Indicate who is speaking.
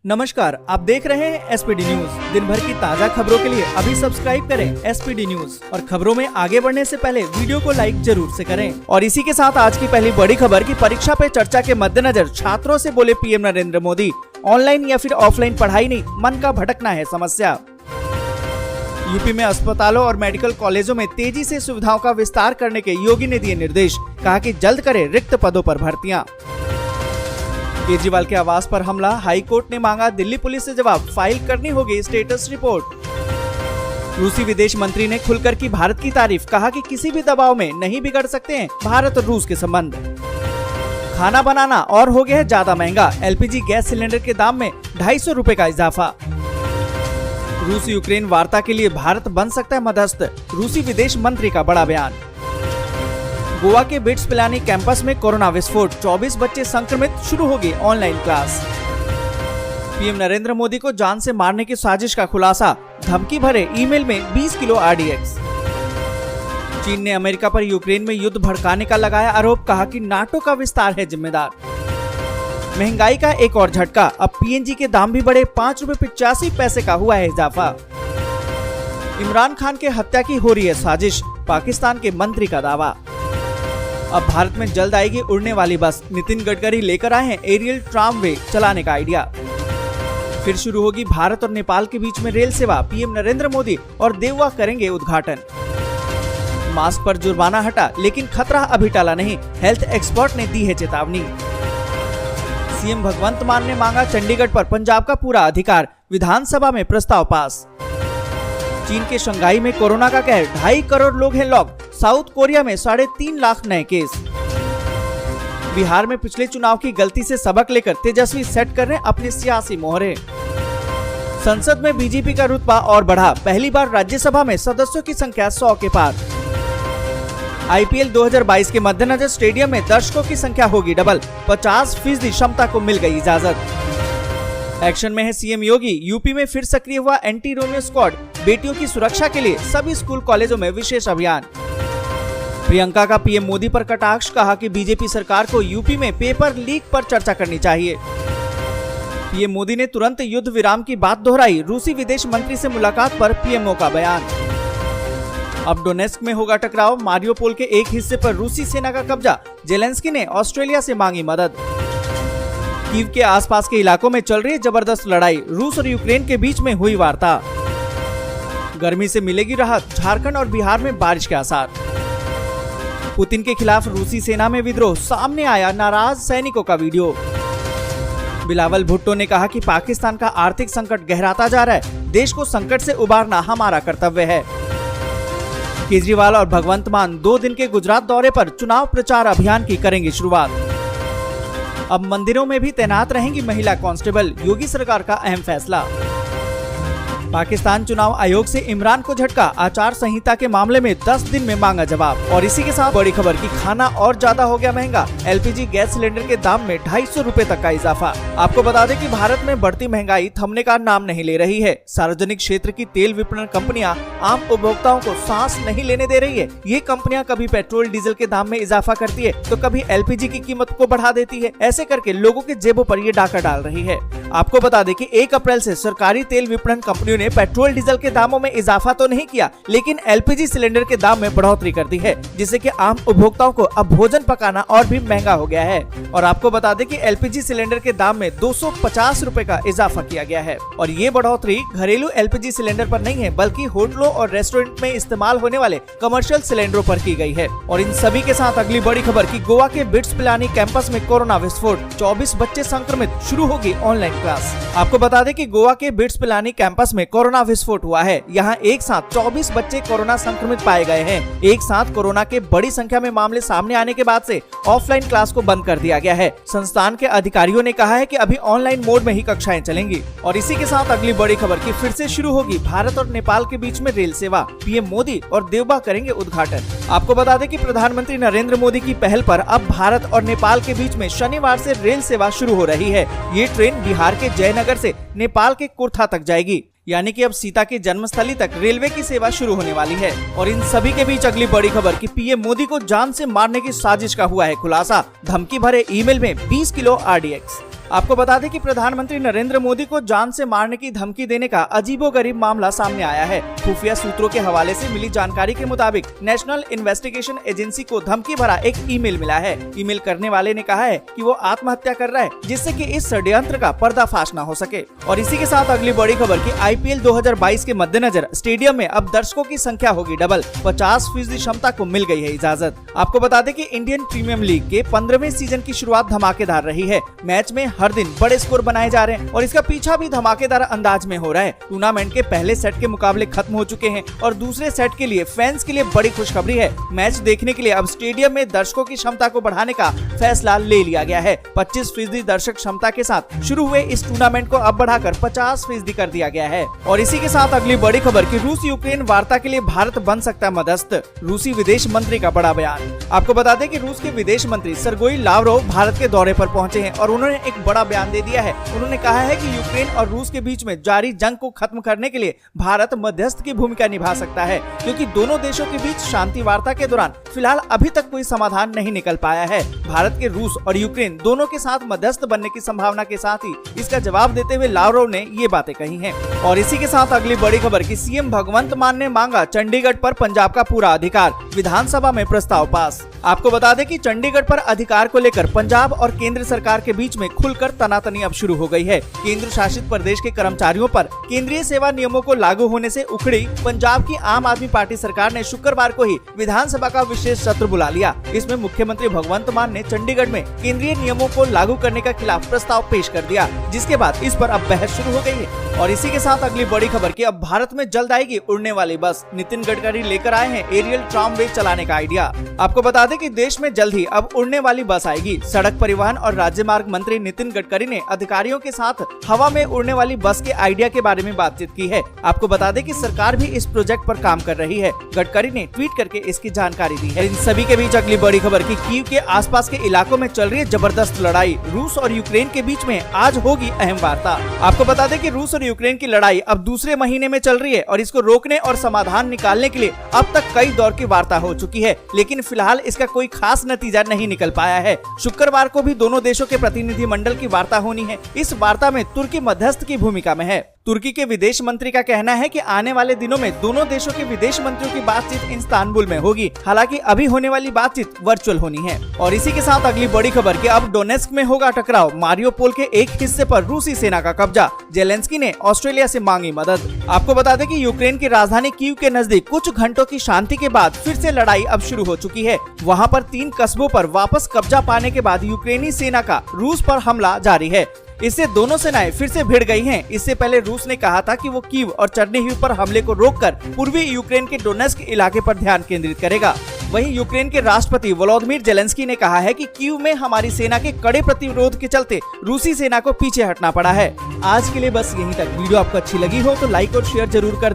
Speaker 1: नमस्कार, आप देख रहे हैं एसपीडी न्यूज। दिन भर की ताज़ा खबरों के लिए अभी सब्सक्राइब करें एसपीडी न्यूज और खबरों में आगे बढ़ने से पहले वीडियो को लाइक जरूर से करें। और इसी के साथ आज की पहली बड़ी खबर की परीक्षा पे चर्चा के मद्देनजर छात्रों से बोले पीएम नरेंद्र मोदी, ऑनलाइन या फिर ऑफलाइन पढ़ाई नहीं, मन का भटकना है समस्या। यूपी में अस्पतालों और मेडिकल कॉलेजों में तेजी से सुविधाओं का विस्तार करने के योगी ने दिए निर्देश, कहा कि जल्द करे रिक्त पदों पर भर्तियां। केजरीवाल के आवास पर हमला, हाई कोर्ट ने मांगा दिल्ली पुलिस से जवाब, फाइल करनी होगी स्टेटस रिपोर्ट। रूसी विदेश मंत्री ने खुलकर की भारत की तारीफ, कहा कि किसी भी दबाव में नहीं बिगड़ सकते हैं भारत और रूस के संबंध। खाना बनाना और हो गया है ज्यादा महंगा, एलपीजी गैस सिलेंडर के दाम में 250 रुपए का इजाफा। रूस यूक्रेन वार्ता के लिए भारत बन सकता है मध्यस्थ, रूसी विदेश मंत्री का बड़ा बयान। गोवा के बिट्स पिलानी कैंपस में कोरोना विस्फोट, 24 बच्चे संक्रमित, शुरू होगी online class. PM Narendra Modi को जान से मारने की साजिश का खुलासा, धमकी भरे ईमेल में 20 किलो आरडीएक्स। चीन ने अमेरिका पर यूक्रेन में युद्ध भड़काने का लगाया आरोप, कहा कि नाटो का विस्तार है जिम्मेदार। महंगाई का एक और झटका, अब पीएनजी के दाम भी बढ़े, 5 रुपए 85 पैसे का हुआ है इजाफा। इमरान खान के हत्या की हो रही है साजिश, पाकिस्तान के मंत्री का दावा। अब भारत में जल्द आएगी उड़ने वाली बस, नितिन गडकरी लेकर आए हैं एरियल ट्रामवे चलाने का आइडिया। फिर शुरू होगी भारत और नेपाल के बीच में रेल सेवा, पीएम नरेंद्र मोदी और देववा करेंगे उद्घाटन। मास्क पर जुर्माना हटा, लेकिन खतरा अभी टला नहीं, हेल्थ एक्सपर्ट ने दी है चेतावनी। सीएम भगवंत मान ने मांगा चंडीगढ़ पर पंजाब का पूरा अधिकार, विधानसभा में प्रस्ताव पास। चीन के शंघाई में कोरोना का कहर, 2.5 करोड़ लोग हैं लॉक, साउथ कोरिया में 3.5 लाख नए केस। बिहार में पिछले चुनाव की गलती से सबक लेकर तेजस्वी सेट कर रहे अपने सियासी मोहरे। संसद में बीजेपी का रुतबा और बढ़ा, पहली बार राज्यसभा में सदस्यों की संख्या 100 के पार। आईपीएल 2022 के मद्देनजर स्टेडियम में दर्शकों की संख्या होगी डबल, 50% क्षमता को मिल गई इजाजत। एक्शन में है सीएम योगी, यूपी में फिर सक्रिय हुआ एंटी रोमियो स्क्वाड, बेटियों की सुरक्षा के लिए सभी स्कूल कॉलेजों में विशेष अभियान। प्रियंका का पीएम मोदी पर कटाक्ष, कहा कि बीजेपी सरकार को यूपी में पेपर लीक पर चर्चा करनी चाहिए। पीएम मोदी ने तुरंत युद्ध विराम की बात दोहराई, रूसी विदेश मंत्री से मुलाकात पर पीएमओ का बयान। अब डोनेस्क में होगा टकराव, मारियोपोल के एक हिस्से पर रूसी सेना का कब्जा, जेलेंस्की ने ऑस्ट्रेलिया से मांगी मदद। कीव के आसपास के इलाकों में चल रही जबरदस्त लड़ाई, रूस और यूक्रेन के बीच में हुई वार्ता। गर्मी से मिलेगी राहत, झारखंड और बिहार में बारिश के आसार। पुतिन के खिलाफ रूसी सेना में विद्रोह, सामने आया नाराज सैनिकों का वीडियो। बिलावल भुट्टो ने कहा कि पाकिस्तान का आर्थिक संकट गहराता जा रहा है, देश को संकट से उबारना हमारा कर्तव्य है। केजरीवाल और भगवंत मान 2 दिन के गुजरात दौरे पर चुनाव प्रचार अभियान की करेंगे शुरुआत। अब मंदिरों में भी तैनात रहेंगी महिला कांस्टेबल, योगी सरकार का अहम फैसला। पाकिस्तान चुनाव आयोग से इमरान को झटका, आचार संहिता के मामले में 10 दिन में मांगा जवाब। और इसी के साथ बड़ी खबर की खाना और ज्यादा हो गया महंगा, एलपीजी गैस सिलेंडर के दाम में 250 रुपए तक का इजाफा। आपको बता दें कि भारत में बढ़ती महंगाई थमने का नाम नहीं ले रही है। सार्वजनिक क्षेत्र की तेल विपणन कंपनियां आम उपभोक्ताओं को सांस नहीं लेने दे रही है। ये कंपनियां कभी पेट्रोल डीजल के दाम में इजाफा करती है तो कभी एलपीजी की कीमत को बढ़ा देती है। ऐसे करके लोगों के जेबों पर ये डाका डाल रही है। आपको बता दें कि 1 अप्रैल से सरकारी तेल विपणन कंपनियों ने पेट्रोल डीजल के दामों में इजाफा तो नहीं किया, लेकिन एलपीजी सिलेंडर के दाम में बढ़ोतरी कर दी है, जिससे कि आम उपभोक्ताओं को अब भोजन पकाना और भी महंगा हो गया है। और आपको बता दें कि एलपीजी सिलेंडर के दाम में 250 रुपए का इजाफा किया गया है। और ये बढ़ोतरी घरेलू एलपीजी सिलेंडर पर नहीं है, बल्कि होटलों और रेस्टोरेंट में इस्तेमाल होने वाले कमर्शियल सिलेंडरों पर की गई है। और इन सभी के साथ अगली बड़ी खबर की गोवा के बिट्स पिलानी कैंपस में कोरोना विस्फोट, 24 बच्चे संक्रमित, शुरू होगी ऑनलाइन क्लास। आपको बता दें कि गोवा के बिट्स पिलानी कैंपस में कोरोना विस्फोट हुआ है। यहाँ एक साथ 24 बच्चे कोरोना संक्रमित पाए गए हैं। एक साथ कोरोना के बड़ी संख्या में मामले सामने आने के बाद से ऑफलाइन क्लास को बंद कर दिया गया है। संस्थान के अधिकारियों ने कहा है कि अभी ऑनलाइन मोड में ही कक्षाएं चलेंगी। और इसी के साथ अगली बड़ी खबर की फिर से शुरू होगी भारत और नेपाल के बीच में रेल सेवा, पीएम मोदी और देवबा करेंगे उद्घाटन। आपको बता दें कि प्रधानमंत्री नरेंद्र मोदी की पहल पर अब भारत और नेपाल के बीच में शनिवार से रेल सेवा शुरू हो रही है। ये ट्रेन बिहार के जयनगर से नेपाल के कुर्था तक जाएगी, यानी कि अब सीता की जन्मस्थली तक रेलवे की सेवा शुरू होने वाली है। और इन सभी के बीच अगली बड़ी खबर कि पीएम मोदी को जान से मारने की साजिश का हुआ है खुलासा, धमकी भरे ईमेल में 20 किलो आरडीएक्स। आपको बता दें कि प्रधानमंत्री नरेंद्र मोदी को जान से मारने की धमकी देने का अजीबोगरीब मामला सामने आया है। खुफिया सूत्रों के हवाले से मिली जानकारी के मुताबिक नेशनल इन्वेस्टिगेशन एजेंसी को धमकी भरा एक ईमेल मिला है। ईमेल करने वाले ने कहा है कि वो आत्महत्या कर रहा है, जिससे कि इस षड्यंत्र का पर्दाफाश न हो सके। और इसी के साथ अगली बड़ी खबर की IPL 2022 के मद्देनजर स्टेडियम में अब दर्शकों की संख्या होगी डबल। 50% क्षमता को मिल गई है इजाजत। आपको बता दें कि इंडियन प्रीमियर लीग के 15वें सीजन की शुरुआत धमाकेदार रही है। मैच में हर दिन बड़े स्कोर बनाए जा रहे हैं और इसका पीछा भी धमाकेदार अंदाज में हो रहा है। टूर्नामेंट के पहले सेट के मुकाबले खत्म हो चुके हैं और दूसरे सेट के लिए फैंस के लिए बड़ी खुशखबरी है। मैच देखने के लिए अब स्टेडियम में दर्शकों की क्षमता को बढ़ाने का फैसला ले लिया गया है। 25% दर्शक क्षमता के साथ शुरू हुए इस टूर्नामेंट को अब बढ़ाकर 50% कर दिया गया है। और इसी के साथ अगली बड़ी खबर की रूस यूक्रेन वार्ता के लिए भारत बन सकता है मध्यस्थ। रूसी विदेश मंत्री का बड़ा बयान। आपको बता दें कि रूस के विदेश मंत्री सर्गेई लावरोव भारत के दौरे पर पहुंचे हैं और उन्होंने एक बड़ा बयान दे दिया है। उन्होंने कहा है कि यूक्रेन और रूस के बीच में जारी जंग को खत्म करने के लिए भारत मध्यस्थ की भूमिका निभा सकता है, क्योंकि दोनों देशों के बीच शांति वार्ता के दौरान फिलहाल अभी तक कोई समाधान नहीं निकल पाया है। भारत के रूस और यूक्रेन दोनों के साथ मध्यस्थ बनने की संभावना के साथ ही इसका जवाब देते हुए लावरोव ने ये बातें कही हैं। और इसी के साथ अगली बड़ी खबर की सीएम भगवंत मान ने मांगा चंडीगढ़ पर पंजाब का पूरा अधिकार, विधानसभा में प्रस्ताव पास। आपको बता दें कि चंडीगढ़ पर अधिकार को लेकर पंजाब और केंद्र सरकार के बीच में खुलकर तनातनी अब शुरू हो गई है। केंद्र शासित प्रदेश के कर्मचारियों पर केंद्रीय सेवा नियमों को लागू होने से उखड़ी पंजाब की आम आदमी पार्टी सरकार ने शुक्रवार को ही विधानसभा का विशेष सत्र बुला लिया। इसमें मुख्यमंत्री भगवंत मान ने चंडीगढ़ में केंद्रीय नियमों को लागू करने के खिलाफ प्रस्ताव पेश कर दिया, जिसके बाद इस पर अब बहस शुरू हो गई है। और इसी के साथ अगली बड़ी खबर की अब भारत में जल्द आएगी उड़ने वाली बस। नितिन गडकरी लेकर आए हैं एरियल ट्रामवे चलाने का आइडिया। आपको बता दें कि देश में जल्द ही अब उड़ने वाली बस आएगी। सड़क परिवहन और राज्य मार्ग मंत्री नितिन गडकरी ने अधिकारियों के साथ हवा में उड़ने वाली बस के आइडिया के बारे में बातचीत की है। आपको बता दें कि सरकार भी इस प्रोजेक्ट पर काम कर रही है। गडकरी ने ट्वीट करके इसकी जानकारी दी है। इन सभी के बीच अगली बड़ी खबर की कीव के आसपास के इलाकों में चल रही है जबरदस्त लड़ाई। रूस और यूक्रेन के बीच में आज होगी अहम वार्ता। आपको बता दें कि रूस और यूक्रेन की लड़ाई अब दूसरे महीने में चल रही है और इसको रोकने और समाधान निकालने के लिए अब तक कई दौर की वार्ता हो चुकी है, लेकिन फिलहाल इसका कोई खास नतीजा नहीं निकल पाया है। शुक्रवार को भी दोनों देशों के प्रतिनिधि मंडल की वार्ता होनी है। इस वार्ता में तुर्की मध्यस्थ की भूमिका में है। तुर्की के विदेश मंत्री का कहना है कि आने वाले दिनों में दोनों देशों के विदेश मंत्रियों की बातचीत इस्तांबुल में होगी। हालांकि अभी होने वाली बातचीत वर्चुअल होनी है। और इसी के साथ अगली बड़ी खबर कि अब डोनेस्क में होगा टकराव। मारियोपोल के एक हिस्से पर रूसी सेना का कब्जा। जेलेंस्की ने ऑस्ट्रेलिया से मांगी मदद। आपको बता दें कि यूक्रेन की राजधानी कीव के नजदीक कुछ घंटों की शांति के बाद फिर से लड़ाई अब शुरू हो चुकी है। वहाँ पर 3 कस्बों पर वापस कब्जा पाने के बाद यूक्रेनी सेना का रूस पर हमला जारी है। इससे दोनों सेनाएं फिर से भिड़ गई हैं। इससे पहले रूस ने कहा था कि वो कीव और चर्निहिव पर हमले को रोककर पूर्वी यूक्रेन के डोनेस्क इलाके पर ध्यान केंद्रित करेगा। वहीं यूक्रेन के राष्ट्रपति वोलोदिमीर जेलेंस्की ने कहा है कि कीव में हमारी सेना के कड़े प्रतिरोध के चलते रूसी सेना को पीछे हटना पड़ा है। आज के लिए बस यहीं तक। वीडियो आपको अच्छी लगी हो तो लाइक और शेयर जरूर कर दें।